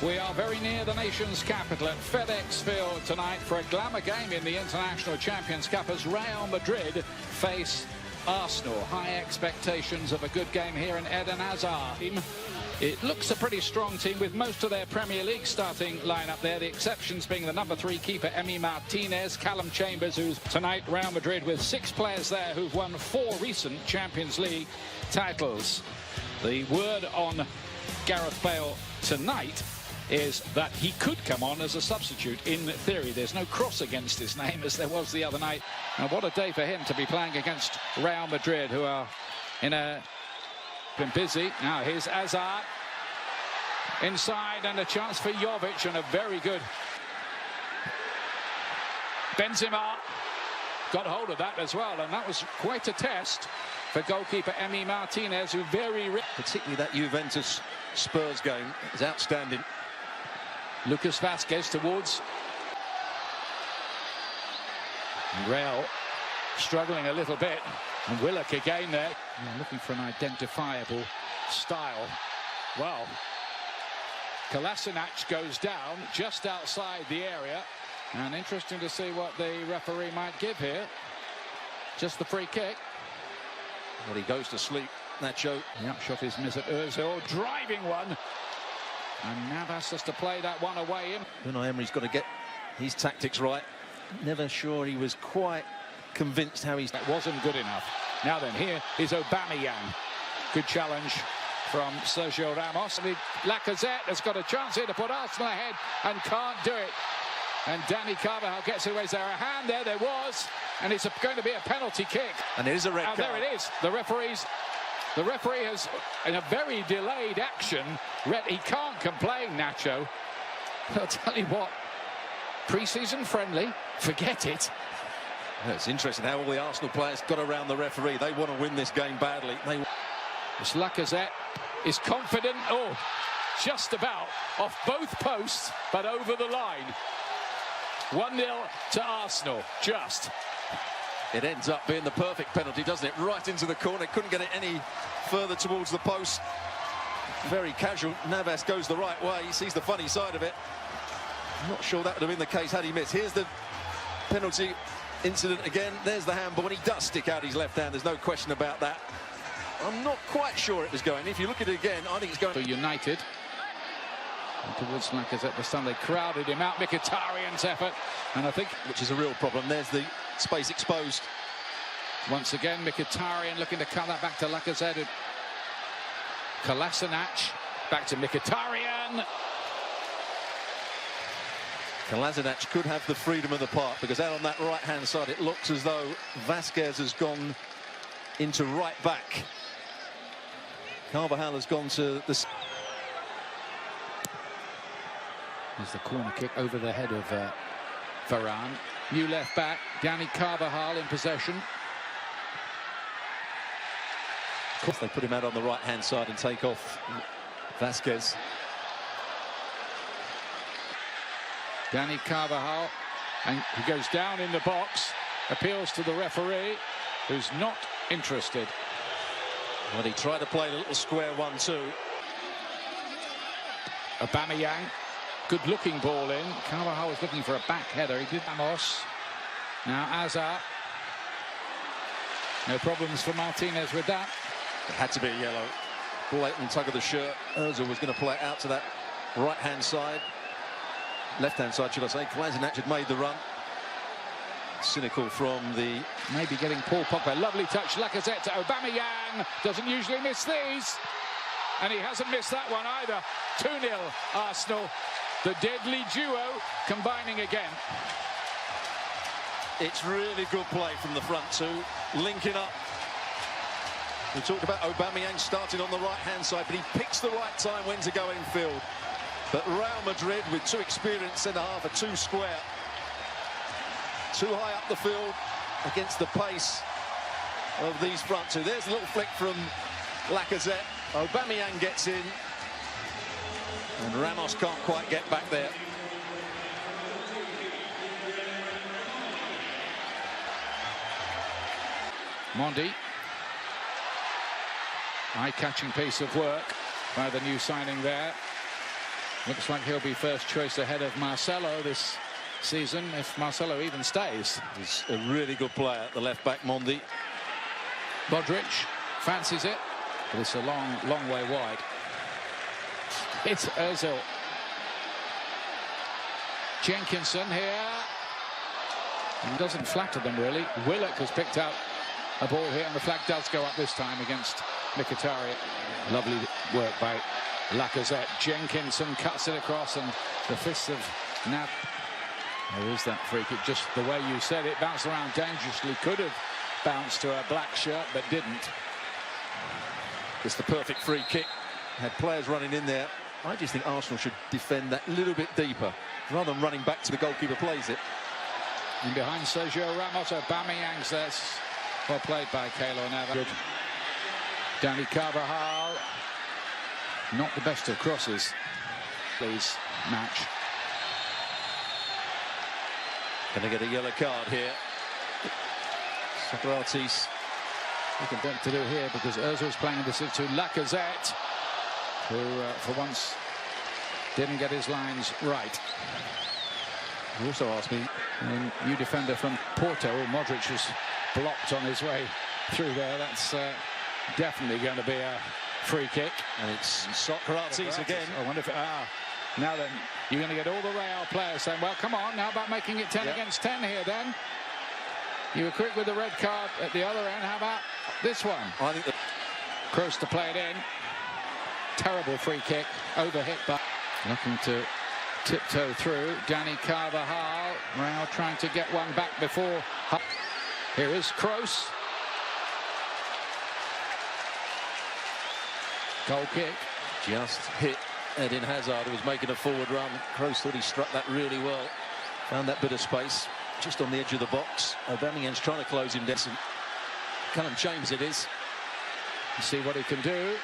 We are very near the nation's capital at FedEx Field tonight for a glamour game in the International Champions Cup as Real Madrid face Arsenal. High expectations of a good game here in Eden Hazard. It looks a pretty strong team with most of their Premier League starting lineup there. The exceptions being the number 3 keeper, Emi Martinez, Callum Chambers, who's tonight Real Madrid with 6 players there who've won 4 recent Champions League titles. The word on Gareth Bale tonight is that he could come on as a substitute in theory. There's no cross against his name as there was the other night. And what a day for him to be playing against Real Madrid, who are been busy. Now here's Hazard inside and a chance for Jovic and a very good Benzema got hold of that as well, and that was quite a test for goalkeeper Emi Martinez, who particularly that Juventus Spurs game is outstanding. Lucas Vazquez towards Real, struggling a little bit, and Willock again there. Looking for an identifiable style. Well, Kolasinac goes down just outside the area, and interesting to see what the referee might give here. Just the free kick. Well, he goes to sleep, Nacho. The upshot is Mesut Ozil, driving one. And Navas has to play that one away in. Unai Emery's got to get his tactics right. Never sure he was quite convinced how that wasn't good enough. Now then, here is Aubameyang. Good challenge from Sergio Ramos. Lacazette has got a chance here to put Arsenal ahead and can't do it. And Dani Carvajal gets away. Is there a hand there? There was. And it's going to be a penalty kick. And it is a red card. There it is. The referee has, in a very delayed action, he can't complain, Nacho. I'll tell you what, pre-season friendly, forget it. It's interesting how all the Arsenal players got around the referee. They want to win this game badly. This Lacazette is confident. Oh, just about off both posts, but over the line. 1-0 to Arsenal, just. It ends up being the perfect penalty, doesn't it? Right into the corner. Couldn't get it any further towards the post. Very casual. Navas goes the right way. He sees the funny side of it. I'm not sure that would have been the case had he missed. Here's the penalty incident again. There's the handball, and he does stick out his left hand. There's no question about that. I'm not quite sure it was going. If you look at it again, I think it's going. For United. And towards Lacazette this time, they crowded him out. Mkhitaryan's effort, and I think, which is a real problem. There's the space exposed. Once again, Mkhitaryan looking to cut that back to Lacazette. Kolasinac back to Mkhitaryan. Kolasinac could have the freedom of the park, because out on that right-hand side, it looks as though Vazquez has gone into right back. Carvajal has gone to the. There's the corner kick over the head of Varane. New left back, Dani Carvajal in possession. Of course, they put him out on the right-hand side and take off Vazquez. Dani Carvajal, and he goes down in the box, appeals to the referee, who's not interested. Well, he tried to play a little square 1-2. Aubameyang, good-looking ball in. Carvajal was looking for a back header. He did. Ramos. Now Hazard. No problems for Martinez with that. It had to be a yellow. Blatant tug of the shirt. Ozil was going to play it out to that right-hand side. Left-hand side, should I say. Kolasinac had made the run. Cynical from the... Maybe getting Paul Pogba. Lovely touch. Lacazette to Aubameyang. Doesn't usually miss these. And he hasn't missed that one either. 2-0 Arsenal. The deadly duo combining again. It's really good play from the front two. Linking up. We talked about Aubameyang starting on the right-hand side, but he picks the right time when to go infield. But Real Madrid, with 2 experienced centre-half, are too square. Too high up the field against the pace of these front two. There's a little flick from Lacazette. Aubameyang gets in. And Ramos can't quite get back there. Mondi. Eye-catching piece of work by the new signing there. Looks like he'll be first choice ahead of Marcelo this season, if Marcelo even stays. He's a really good player at the left back, Mondi. Modric fancies it, but it's a long way wide. It's Ozil. Jenkinson here. He doesn't flatter them really. Willock has picked out a ball here, and the flag does go up this time against Mkhitaryan. Lovely work by Lacazette. Jenkinson cuts it across, and the fists of Nav. There is that free kick, just the way you said it, bounced around dangerously. Could have bounced to a black shirt, but didn't. It's the perfect free kick. Had players running in there. I just think Arsenal should defend that a little bit deeper, rather than running back to the goalkeeper plays it. And behind Sergio Ramos, Aubameyang's there. Well played by Keylor Navas. Good. Dani Carvajal. Not the best of crosses. Please, match. Going to get a yellow card here. Socrates. Nothing to do here because Ozil's playing in the city to Lacazette, who for once didn't get his lines right. You also asked me, a new defender from Porto. Modric was blocked on his way through there. That's definitely going to be a free kick. And it's Socrates again. I wonder if now then you're going to get all the Real players saying, well, come on, how about making it 10 against 10 here then? You were quick with the red card at the other end. How about this one? I think Kroos to play it in. Terrible free kick, overhit, but looking to tiptoe through. Dani Carvajal. Real trying to get one back before. Here is Kroos. Goal kick. Just hit Eden Hazard, who was making a forward run. Kroos thought he struck that really well. Found that bit of space just on the edge of the box. Aubameyang's trying to close him down. Callum James it is. See what he can do.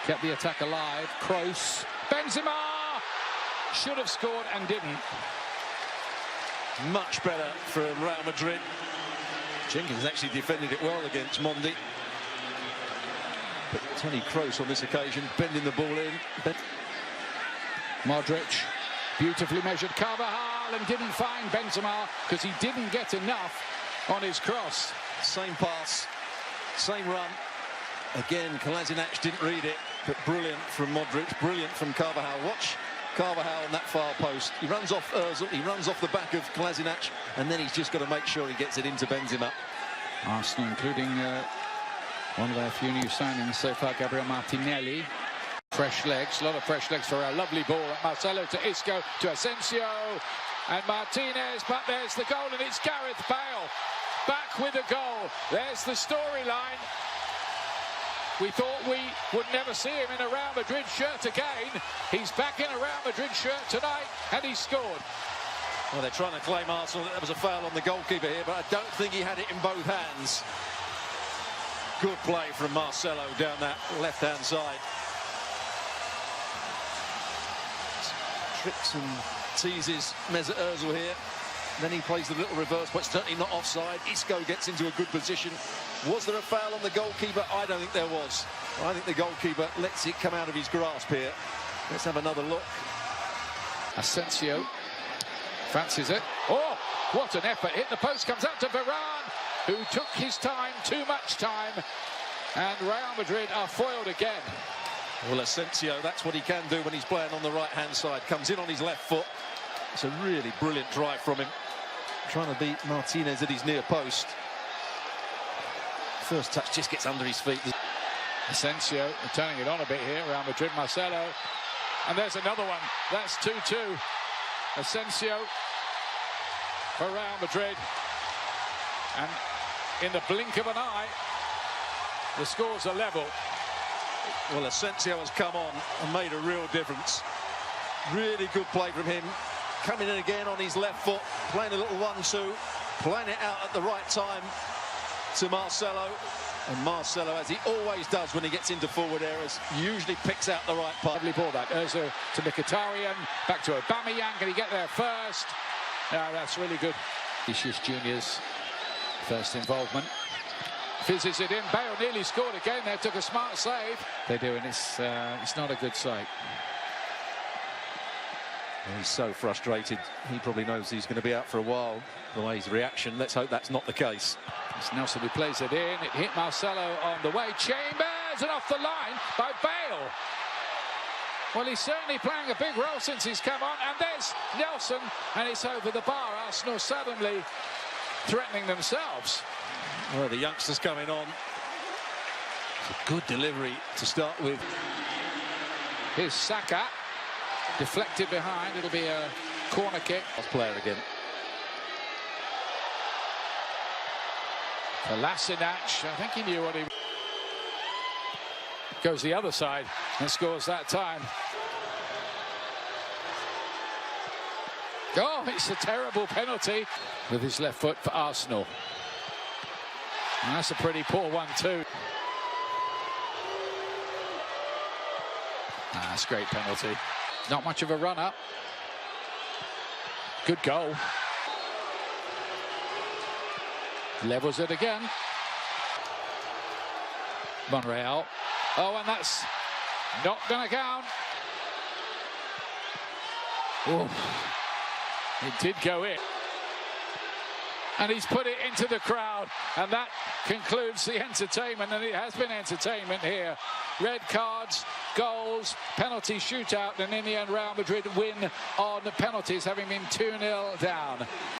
Kept the attack alive. Kroos. Benzema should have scored and didn't. Much better for Real Madrid. Jenkins actually defended it well against Mondi. But Toni Kroos on this occasion bending the ball in. Modric, beautifully measured Carvajal, and didn't find Benzema because he didn't get enough on his cross. Same pass, same run. Again, Kolasinac didn't read it, but brilliant from Modric, brilliant from Carvajal. Watch Carvajal on that far post. He runs off Ozil, he runs off the back of Kolasinac, and then he's just got to make sure he gets it into Benzema. Arsenal, including one of their few new signings so far, Gabriel Martinelli. Fresh legs, a lot of fresh legs for a lovely ball at Marcelo to Isco to Asensio and Martinez, but there's the goal, and it's Gareth Bale back with a goal. There's the storyline. We thought we would never see him in a Real Madrid shirt again. He's back in a Real Madrid shirt tonight, and he scored. Well, they're trying to claim Arsenal that there was a foul on the goalkeeper here, but I don't think he had it in both hands. Good play from Marcelo down that left-hand side. Tricks and teases Mesut Ozil here. Then he plays the little reverse, but certainly not offside. Isco gets into a good position. Was there a foul on the goalkeeper? I don't think there was. I think the goalkeeper lets it come out of his grasp here. Let's have another look. Asensio fancies it. Oh, what an effort. Hit the post, comes out to Varane, who took his time, too much time. And Real Madrid are foiled again. Well, Asensio, that's what he can do when he's playing on the right-hand side. Comes in on his left foot. It's a really brilliant drive from him. Trying to beat Martinez at his near post. First touch just gets under his feet. Asensio turning it on a bit here. Real Madrid, Marcelo. And there's another one. That's 2-2. Asensio for Real Madrid. And in the blink of an eye, the scores are level. Well, Asensio has come on and made a real difference. Really good play from him. Coming in again on his left foot, playing a little 1-2, playing it out at the right time to Marcelo. And Marcelo, as he always does when he gets into forward areas, usually picks out the right part. Lovely ball back. Ozil to Mkhitaryan, back to Aubameyang. Can he get there first? No, that's really good. Vinicius Junior's first involvement Fizzes it in. Bale nearly scored again there, took a smart save. They do, and it's not a good sight. He's so frustrated. He probably knows he's going to be out for a while. The way his reaction, let's hope that's not the case. It's Nelson who plays it in. It hit Marcelo on the way. Chambers, and off the line by Bale. Well, he's certainly playing a big role since he's come on. And there's Nelson, and it's over the bar. Arsenal suddenly threatening themselves. Well, the youngsters coming on. It's a good delivery to start with. Here's Saka. Deflected behind. It'll be a corner kick. Player again. Kolasinac, I think he knew what he... Goes the other side and scores that time. Oh, it's a terrible penalty with his left foot for Arsenal. And that's a pretty poor one too. That's a great penalty. Not much of a run-up. Good goal. Levels it again. Monreal. Oh, and that's not going to count. Oh, it did go in. And he's put it into the crowd. And that concludes the entertainment. And it has been entertainment here. Red cards, goals, penalty shootout. And in the end, Real Madrid win on the penalties, having been 2-0 down.